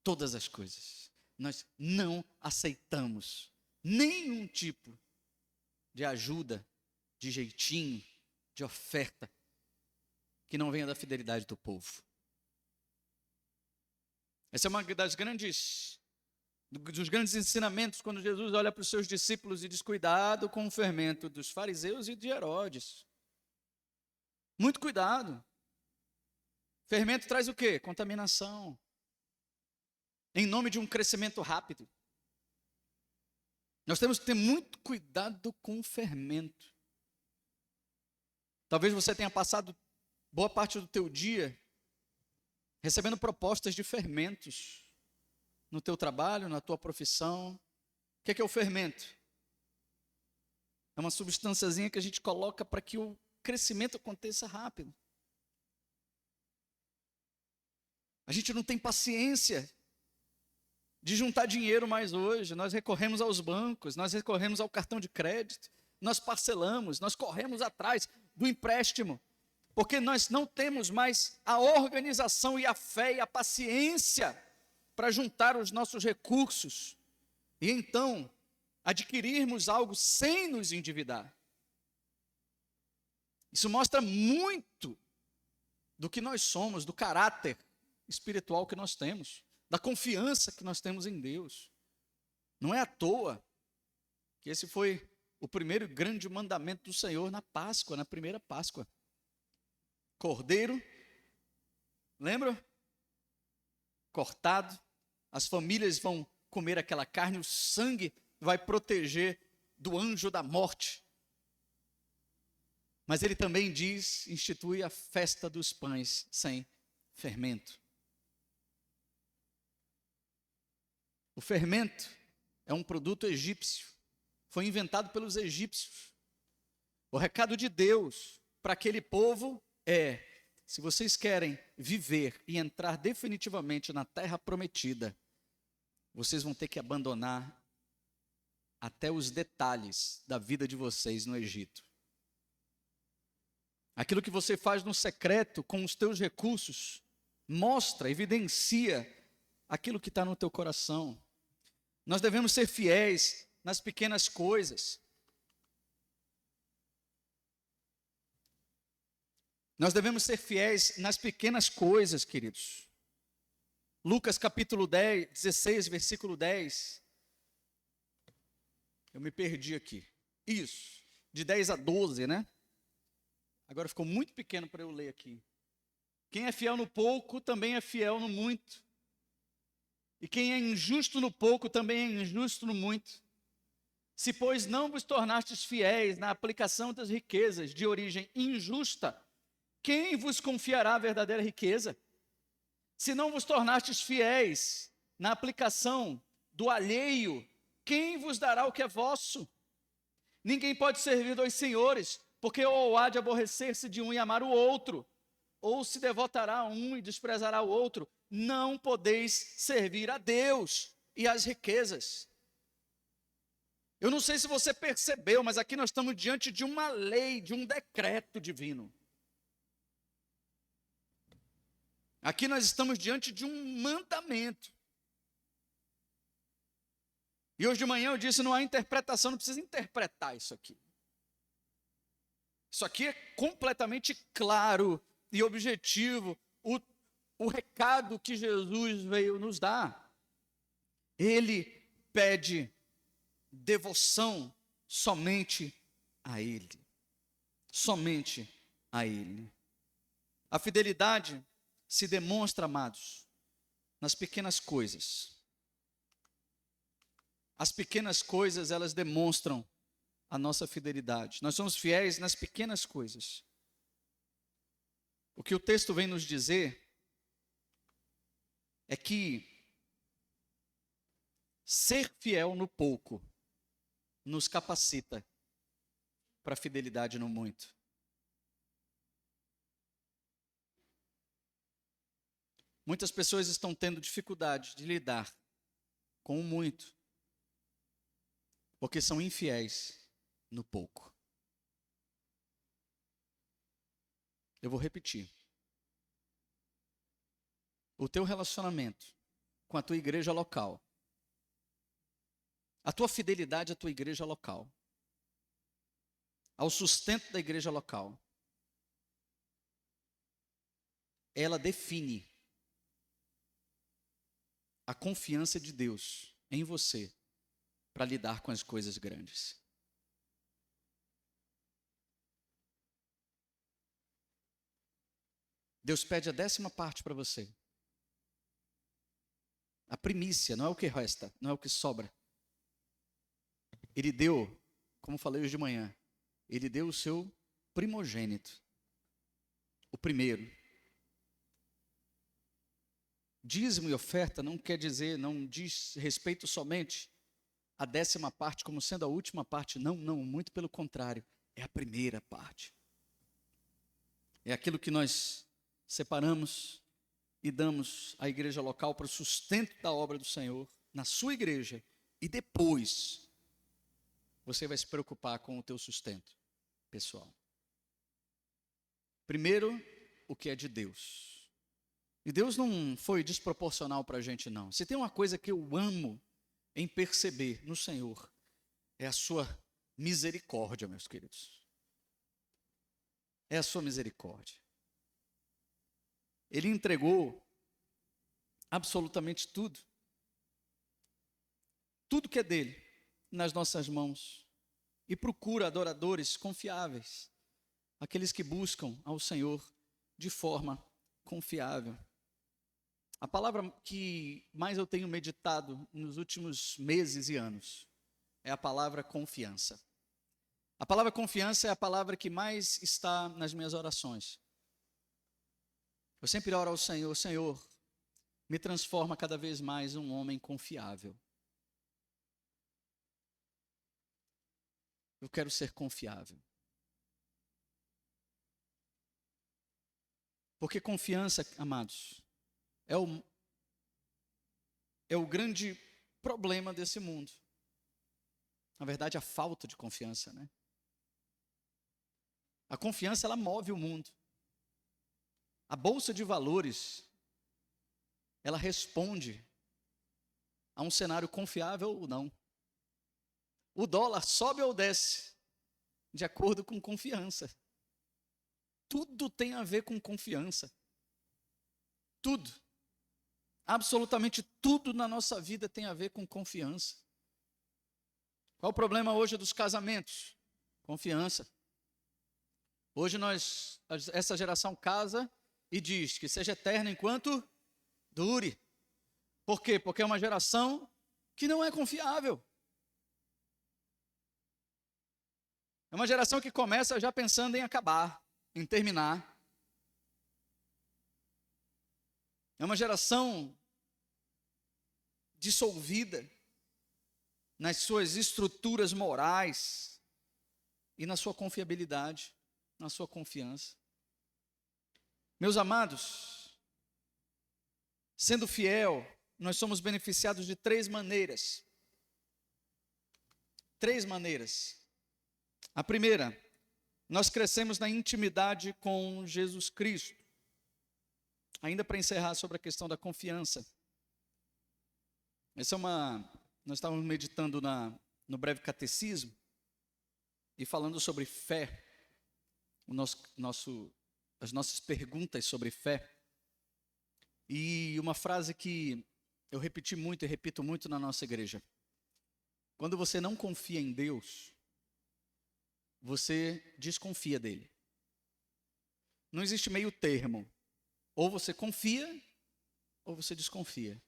Todas as coisas. Nós não aceitamos nenhum tipo de ajuda, de jeitinho, de oferta, que não venha da fidelidade do povo. Essa é uma dos grandes ensinamentos, quando Jesus olha para os seus discípulos e diz, cuidado com o fermento dos fariseus e de Herodes. Muito cuidado. Fermento traz o quê? Contaminação. Em nome de um crescimento rápido. Nós temos que ter muito cuidado com o fermento. Talvez você tenha passado boa parte do teu dia recebendo propostas de fermentos no teu trabalho, na tua profissão. O que é o fermento? É uma substânciazinha que a gente coloca para que o crescimento aconteça rápido. A gente não tem paciência de juntar dinheiro mais hoje. Nós recorremos aos bancos, nós recorremos ao cartão de crédito, nós parcelamos, nós corremos atrás do empréstimo, porque nós não temos mais a organização e a fé e a paciência para juntar os nossos recursos e então adquirirmos algo sem nos endividar. Isso mostra muito do que nós somos, do caráter espiritual que nós temos, da confiança que nós temos em Deus. Não é à toa que esse foi o primeiro grande mandamento do Senhor na Páscoa, na primeira Páscoa. Cordeiro, lembra? Cortado, as famílias vão comer aquela carne, o sangue vai proteger do anjo da morte. Mas ele também diz, institui a festa dos pães sem fermento. O fermento é um produto egípcio, foi inventado pelos egípcios. O recado de Deus para aquele povo é: se vocês querem viver e entrar definitivamente na terra prometida, vocês vão ter que abandonar até os detalhes da vida de vocês no Egito. Aquilo que você faz no secreto com os teus recursos mostra, evidencia aquilo que está no teu coração. Nós devemos ser fiéis nas pequenas coisas. Nós devemos ser fiéis nas pequenas coisas, queridos. Lucas capítulo 16, versículo 10. Eu me perdi aqui. Isso, de 10 a 12, né? Agora ficou muito pequeno para eu ler aqui. Quem é fiel no pouco, também é fiel no muito. E quem é injusto no pouco, também é injusto no muito. Se, pois, não vos tornastes fiéis na aplicação das riquezas de origem injusta, quem vos confiará a verdadeira riqueza? Se não vos tornastes fiéis na aplicação do alheio, quem vos dará o que é vosso? Ninguém pode servir dois senhores, porque ou há de aborrecer-se de um e amar o outro, ou se devotará a um e desprezará o outro. Não podeis servir a Deus e às riquezas. Eu não sei se você percebeu, mas aqui nós estamos diante de uma lei, de um decreto divino. Aqui nós estamos diante de um mandamento. E hoje de manhã eu disse, não há interpretação, não precisa interpretar isso aqui. Isso aqui é completamente claro e objetivo, o recado que Jesus veio nos dar. Ele pede devoção somente a Ele. Somente a Ele. A fidelidade se demonstra, amados, nas pequenas coisas. As pequenas coisas, elas demonstram a nossa fidelidade. Nós somos fiéis nas pequenas coisas. O que o texto vem nos dizer é que ser fiel no pouco nos capacita para a fidelidade no muito. Muitas pessoas estão tendo dificuldade de lidar com o muito, porque são infiéis no pouco. Eu vou repetir. O teu relacionamento com a tua igreja local, a tua fidelidade à tua igreja local, ao sustento da igreja local, ela define a confiança de Deus em você para lidar com as coisas grandes. Deus pede a 10ª parte para você. A primícia, não é o que resta, não é o que sobra. Ele deu, como falei hoje de manhã, Ele deu o seu primogênito, o primeiro. Dízimo e oferta não quer dizer, não diz respeito somente à 10ª parte como sendo a última parte. Não, muito pelo contrário, é a primeira parte. É aquilo que nós separamos e damos à igreja local para o sustento da obra do Senhor, na sua igreja, e depois você vai se preocupar com o teu sustento pessoal. Primeiro, o que é de Deus. E Deus não foi desproporcional para a gente, não. Se tem uma coisa que eu amo em perceber no Senhor, é a sua misericórdia, meus queridos. É a sua misericórdia. Ele entregou absolutamente tudo. Tudo que é dele, nas nossas mãos. E procura adoradores confiáveis, aqueles que buscam ao Senhor de forma confiável. A palavra que mais eu tenho meditado nos últimos meses e anos é a palavra confiança. A palavra confiança é a palavra que mais está nas minhas orações. Eu sempre oro ao Senhor: Senhor, me transforma cada vez mais um homem confiável. Eu quero ser confiável. Porque confiança, amados, é o grande problema desse mundo. Na verdade, a falta de confiança, né? A confiança, ela move o mundo. A bolsa de valores, ela responde a um cenário confiável ou não. O dólar sobe ou desce de acordo com confiança. Tudo tem a ver com confiança. Tudo. Absolutamente tudo na nossa vida tem a ver com confiança. Qual o problema hoje dos casamentos? Confiança. Hoje essa geração casa e diz que seja eterna enquanto dure. Por quê? Porque é uma geração que não é confiável. É uma geração que começa já pensando em acabar, em terminar. É uma geração dissolvida nas suas estruturas morais e na sua confiabilidade, na sua confiança. Meus amados, sendo fiel, nós somos beneficiados de 3 maneiras. 3 maneiras. A primeira, nós crescemos na intimidade com Jesus Cristo. Ainda para encerrar sobre a questão da confiança. Nós estávamos meditando no breve catecismo e falando sobre fé. As nossas perguntas sobre fé. E uma frase que eu repeti muito e repito muito na nossa igreja. Quando você não confia em Deus, você desconfia dele. Não existe meio termo. Ou você confia, ou você desconfia.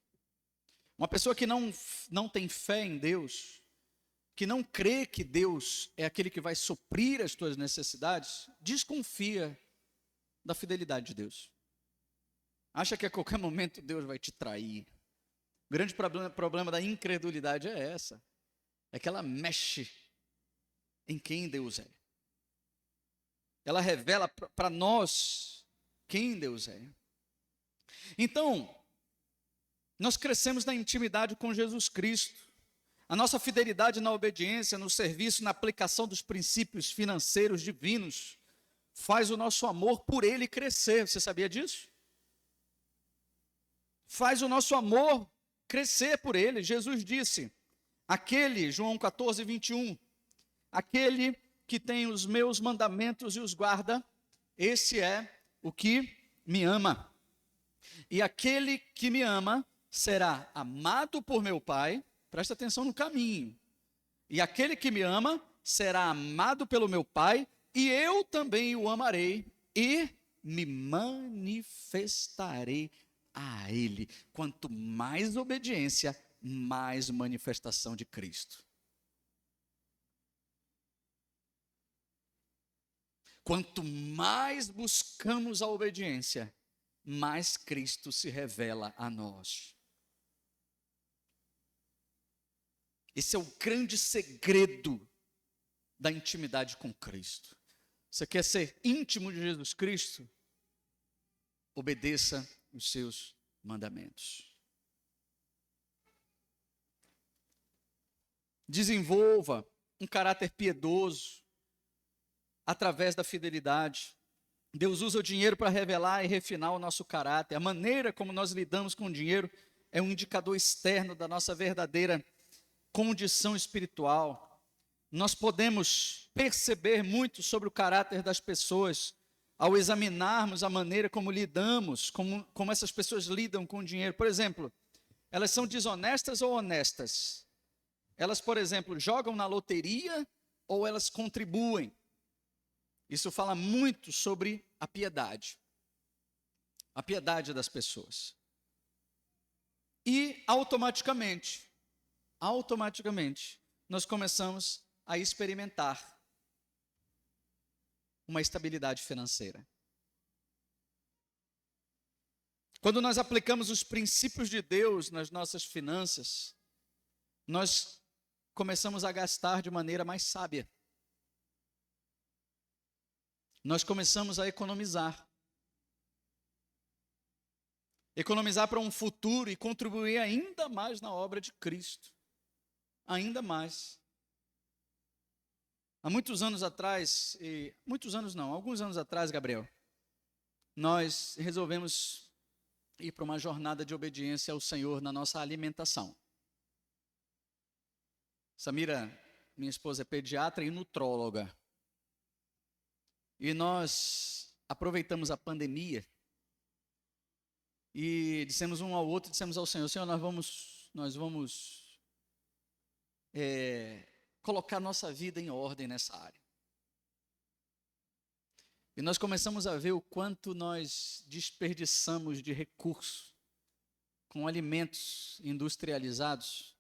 Uma pessoa que não tem fé em Deus, que não crê que Deus é aquele que vai suprir as tuas necessidades, desconfia da fidelidade de Deus. Acha que a qualquer momento Deus vai te trair. O grande problema da incredulidade é essa. É que ela mexe em quem Deus é. Ela revela para nós quem Deus é. Então, nós crescemos na intimidade com Jesus Cristo. A nossa fidelidade na obediência, no serviço, na aplicação dos princípios financeiros divinos, faz o nosso amor por Ele crescer. Você sabia disso? Faz o nosso amor crescer por Ele. Jesus disse, João 14, 21, aquele que tem os meus mandamentos e os guarda, esse é o que me ama. E aquele que me ama será amado por meu Pai, presta atenção no caminho. E aquele que me ama será amado pelo meu Pai, e eu também o amarei e me manifestarei a Ele. Quanto mais obediência, mais manifestação de Cristo. Quanto mais buscamos a obediência, mais Cristo se revela a nós. Esse é o grande segredo da intimidade com Cristo. Você quer ser íntimo de Jesus Cristo? Obedeça os seus mandamentos. Desenvolva um caráter piedoso através da fidelidade. Deus usa o dinheiro para revelar e refinar o nosso caráter. A maneira como nós lidamos com o dinheiro é um indicador externo da nossa verdadeira condição espiritual. Nós podemos perceber muito sobre o caráter das pessoas ao examinarmos a maneira como lidamos, como essas pessoas lidam com o dinheiro. Por exemplo, elas são desonestas ou honestas? Elas, por exemplo, jogam na loteria ou elas contribuem? Isso fala muito sobre a piedade das pessoas. E automaticamente, nós começamos a experimentar uma estabilidade financeira. Quando nós aplicamos os princípios de Deus nas nossas finanças, nós começamos a gastar de maneira mais sábia. Nós começamos a economizar. Economizar para um futuro e contribuir ainda mais na obra de Cristo. Ainda mais. Há muitos anos atrás, alguns anos atrás, Gabriel, nós resolvemos ir para uma jornada de obediência ao Senhor na nossa alimentação. Samira, minha esposa, é pediatra e nutróloga. E nós aproveitamos a pandemia e dissemos um ao outro, dissemos ao Senhor, Senhor, nós vamos colocar nossa vida em ordem nessa área. E nós começamos a ver o quanto nós desperdiçamos de recursos com alimentos industrializados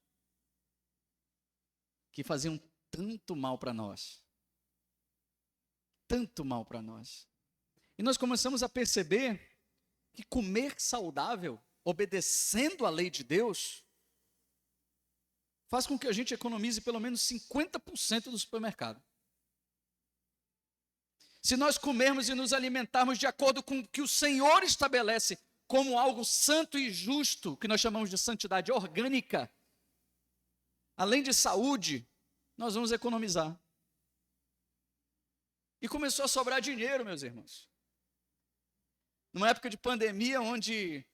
que faziam tanto mal para nós. Tanto mal para nós. E nós começamos a perceber que comer saudável, obedecendo à lei de Deus, faz com que a gente economize pelo menos 50% do supermercado. Se nós comermos e nos alimentarmos de acordo com o que o Senhor estabelece como algo santo e justo, que nós chamamos de santidade orgânica, além de saúde, nós vamos economizar. E começou a sobrar dinheiro, meus irmãos. Numa época de pandemia, onde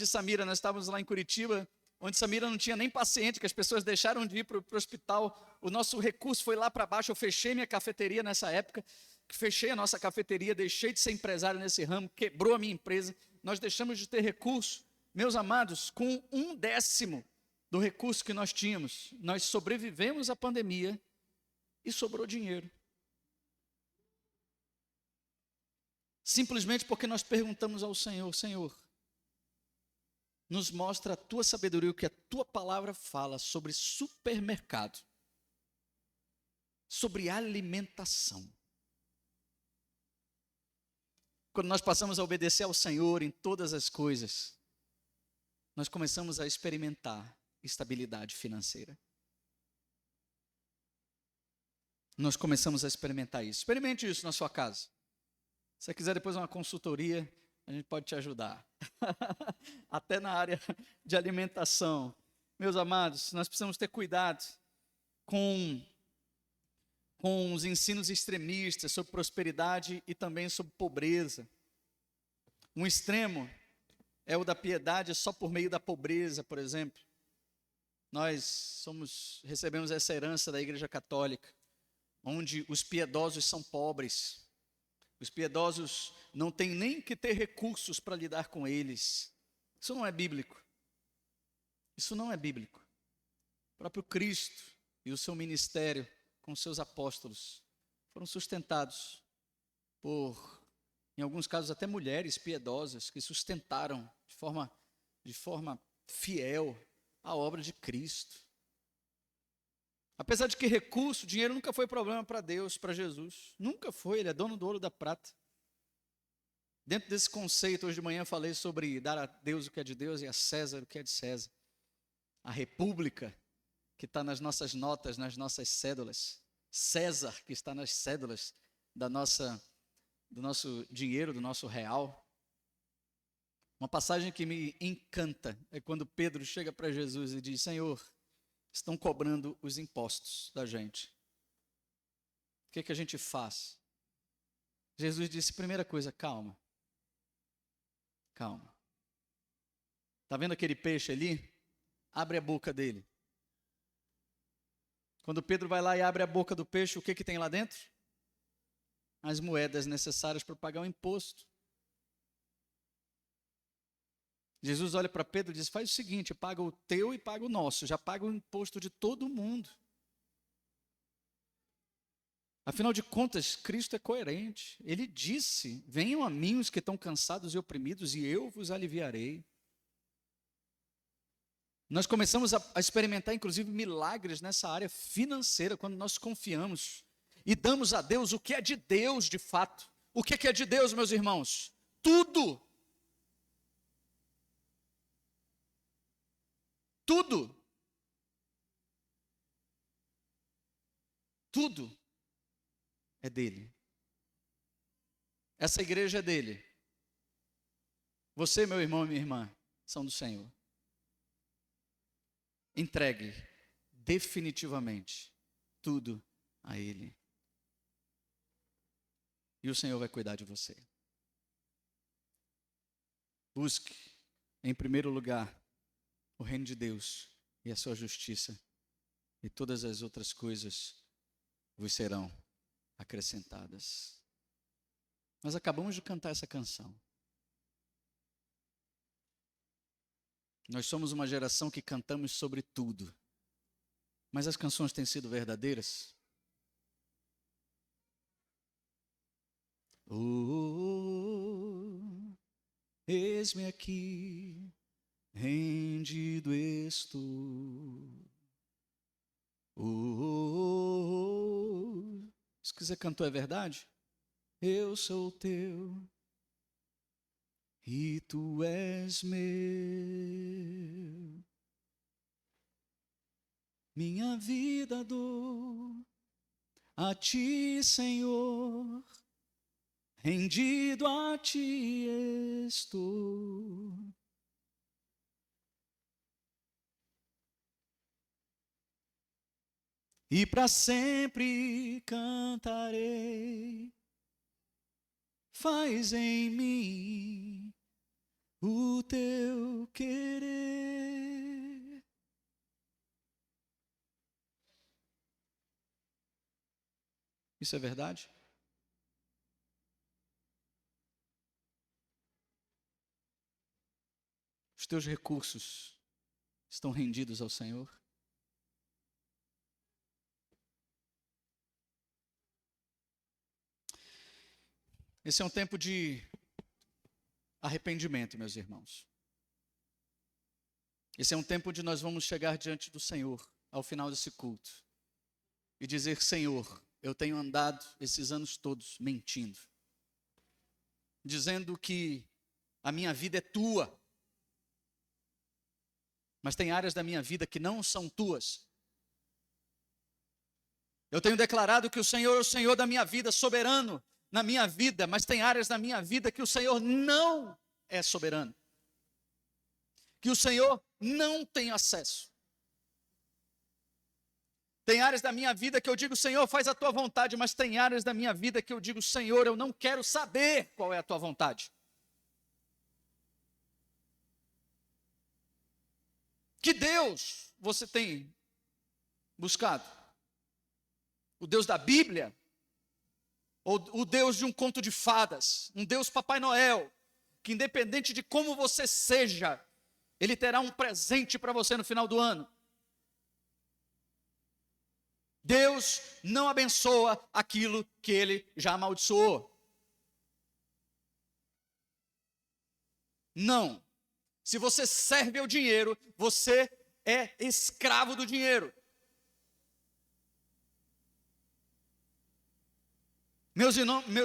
Samira, nós estávamos lá em Curitiba, onde Samira não tinha nem paciente, que as pessoas deixaram de ir para o hospital, o nosso recurso foi lá para baixo, eu fechei minha cafeteria nessa época, fechei a nossa cafeteria, deixei de ser empresário nesse ramo, quebrou a minha empresa, nós deixamos de ter recurso. Meus amados, com 1/10 do recurso que nós tínhamos, nós sobrevivemos à pandemia e sobrou dinheiro. Simplesmente porque nós perguntamos ao Senhor, Senhor, nos mostra a tua sabedoria, o que a tua palavra fala sobre supermercado, sobre alimentação. Quando nós passamos a obedecer ao Senhor em todas as coisas, nós começamos a experimentar estabilidade financeira. Nós começamos a experimentar isso. Experimente isso na sua casa. Se você quiser depois uma consultoria, a gente pode te ajudar. Até na área de alimentação. Meus amados, nós precisamos ter cuidado com os ensinos extremistas sobre prosperidade e também sobre pobreza. Um extremo é o da piedade só por meio da pobreza, por exemplo. Nós recebemos essa herança da Igreja Católica, onde os piedosos são pobres. Os piedosos não têm nem que ter recursos para lidar com eles. Isso não é bíblico. Isso não é bíblico. O próprio Cristo e o seu ministério com seus apóstolos foram sustentados por, em alguns casos, até mulheres piedosas que sustentaram de forma fiel a obra de Cristo. Apesar de que recurso, dinheiro nunca foi problema para Deus, para Jesus. Nunca foi, ele é dono do ouro e da prata. Dentro desse conceito, hoje de manhã eu falei sobre dar a Deus o que é de Deus e a César o que é de César. A república que está nas nossas notas, nas nossas cédulas. César que está nas cédulas do nosso dinheiro, do nosso real. Uma passagem que me encanta é quando Pedro chega para Jesus e diz, Senhor, estão cobrando os impostos da gente. O que a gente faz? Jesus disse, primeira coisa, calma. Calma. Está vendo aquele peixe ali? Abre a boca dele. Quando Pedro vai lá e abre a boca do peixe, o que tem lá dentro? as moedas necessárias para pagar o imposto. Jesus olha para Pedro e diz: faz o seguinte, paga o teu e paga o nosso, já paga o imposto de todo mundo. Afinal de contas, Cristo é coerente. Ele disse: venham a mim os que estão cansados e oprimidos, e eu vos aliviarei. Nós começamos a experimentar, inclusive, milagres nessa área financeira, quando nós confiamos e damos a Deus o que é de Deus, de fato. O que é de Deus, meus irmãos? Tudo. Tudo. Tudo é dele. Essa igreja é dele. Você, meu irmão e minha irmã, são do Senhor. Entregue definitivamente tudo a Ele. E o Senhor vai cuidar de você. Busque, em primeiro lugar, o reino de Deus e a sua justiça, e todas as outras coisas vos serão acrescentadas. Nós acabamos de cantar essa canção. Nós somos uma geração que cantamos sobre tudo. Mas as canções têm sido verdadeiras? Oh, eis-me aqui, rendido estou. Oh, se quiser cantor é verdade? Eu sou teu e tu és meu. Minha vida dou a ti, Senhor, rendido a ti estou. E para sempre cantarei. Faz em mim o teu querer. Isso é verdade? Os teus recursos estão rendidos ao Senhor? Esse é um tempo de arrependimento, meus irmãos. Esse é um tempo onde nós vamos chegar diante do Senhor, ao final desse culto, e dizer: Senhor, eu tenho andado esses anos todos mentindo, dizendo que a minha vida é tua, mas tem áreas da minha vida que não são tuas. Eu tenho declarado que o Senhor é o Senhor da minha vida, soberano na minha vida, mas tem áreas da minha vida que o Senhor não é soberano, que o Senhor não tem acesso. Tem áreas da minha vida que eu digo: Senhor, faz a tua vontade, mas tem áreas da minha vida que eu digo: Senhor, eu não quero saber qual é a tua vontade. Que Deus você tem buscado? O Deus da Bíblia? Ou o Deus de um conto de fadas? Um Deus Papai Noel, que independente de como você seja, Ele terá um presente para você no final do ano? Deus não abençoa aquilo que Ele já amaldiçoou. Não. Se você serve ao dinheiro, você é escravo do dinheiro. Meus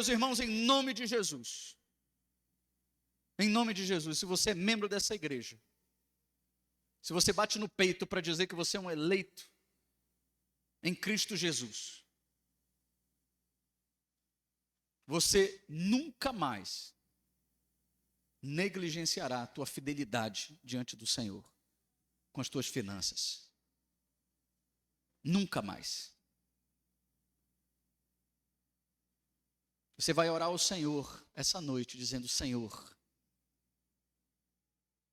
irmãos, em nome de Jesus, se você é membro dessa igreja, se você bate no peito para dizer que você é um eleito em Cristo Jesus, você nunca mais negligenciará a tua fidelidade diante do Senhor com as tuas finanças. Nunca mais. Você vai orar ao Senhor essa noite dizendo: Senhor,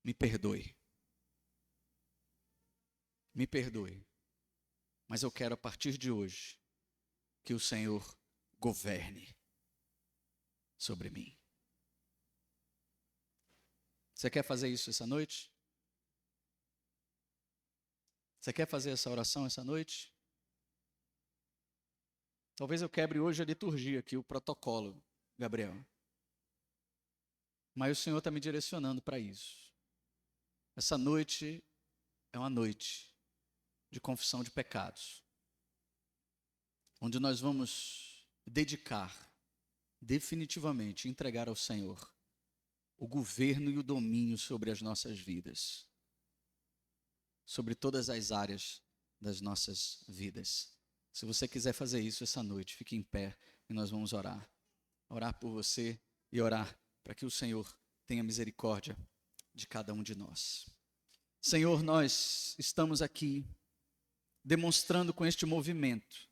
me perdoe. Me perdoe. Mas eu quero, a partir de hoje, que o Senhor governe sobre mim. Você quer fazer isso essa noite? Você quer fazer essa oração essa noite? Talvez eu quebre hoje a liturgia aqui, o protocolo, Gabriel. Mas o Senhor está me direcionando para isso. Essa noite é uma noite de confissão de pecados, onde nós vamos dedicar definitivamente, entregar ao Senhor o governo e o domínio sobre as nossas vidas, sobre todas as áreas das nossas vidas. Se você quiser fazer isso essa noite, fique em pé e nós vamos orar. Orar por você e orar para que o Senhor tenha misericórdia de cada um de nós. Senhor, nós estamos aqui demonstrando com este movimento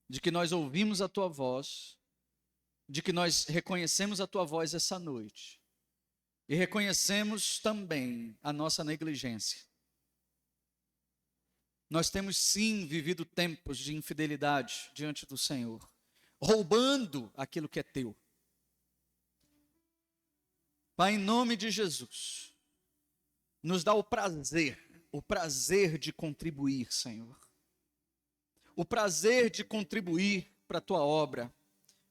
de que nós ouvimos a Tua voz, de que nós reconhecemos a Tua voz essa noite e reconhecemos também a nossa negligência. Nós temos sim vivido tempos de infidelidade diante do Senhor, roubando aquilo que é Teu. Pai, em nome de Jesus, nos dá o prazer de contribuir, Senhor. O prazer de contribuir para a Tua obra,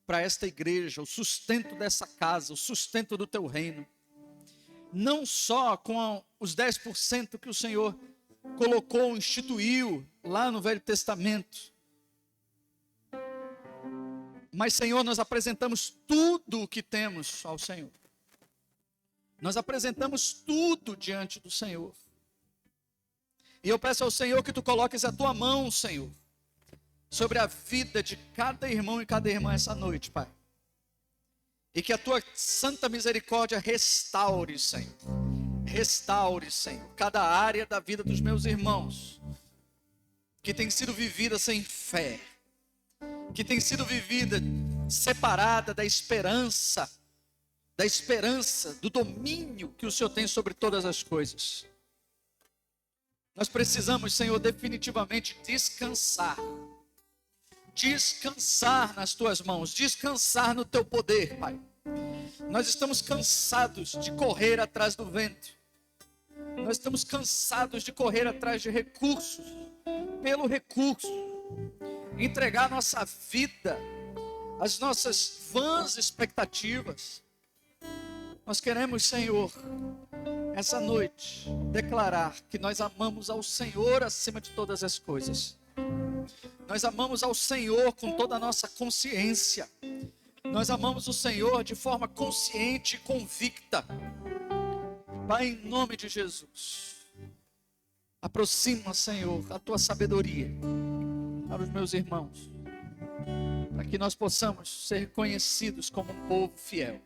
para esta igreja, o sustento dessa casa, o sustento do Teu reino. Não só com os 10% que o Senhor colocou, instituiu lá no Velho Testamento. Mas, Senhor, nós apresentamos tudo o que temos ao Senhor. Nós apresentamos tudo diante do Senhor. E eu peço ao Senhor que Tu coloques a Tua mão, Senhor, sobre a vida de cada irmão e cada irmã essa noite, Pai. E que a Tua santa misericórdia restaure, Senhor. Restaure, Senhor, cada área da vida dos meus irmãos, que tem sido vivida sem fé, que tem sido vivida separada da esperança, do domínio que o Senhor tem sobre todas as coisas. Nós precisamos, Senhor, definitivamente descansar nas Tuas mãos, descansar no Teu poder, Pai. Nós estamos cansados de correr atrás do vento. Nós estamos cansados de correr atrás de recursos, pelo recurso, entregar nossa vida, as nossas vãs expectativas. Nós queremos, Senhor, essa noite, declarar que nós amamos ao Senhor acima de todas as coisas. Nós amamos ao Senhor com toda a nossa consciência. Nós amamos o Senhor de forma consciente e convicta. Pai, em nome de Jesus, aproxima, Senhor, a Tua sabedoria para os meus irmãos, para que nós possamos ser reconhecidos como um povo fiel.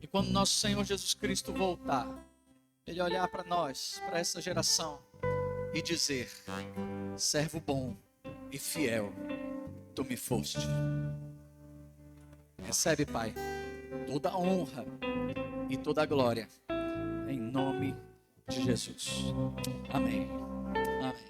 E quando nosso Senhor Jesus Cristo voltar, Ele olhar para nós, para essa geração, e dizer: servo bom e fiel, Tu me foste. Recebe, Pai, toda a honra e toda a glória, em nome de Jesus. Amém. Amém.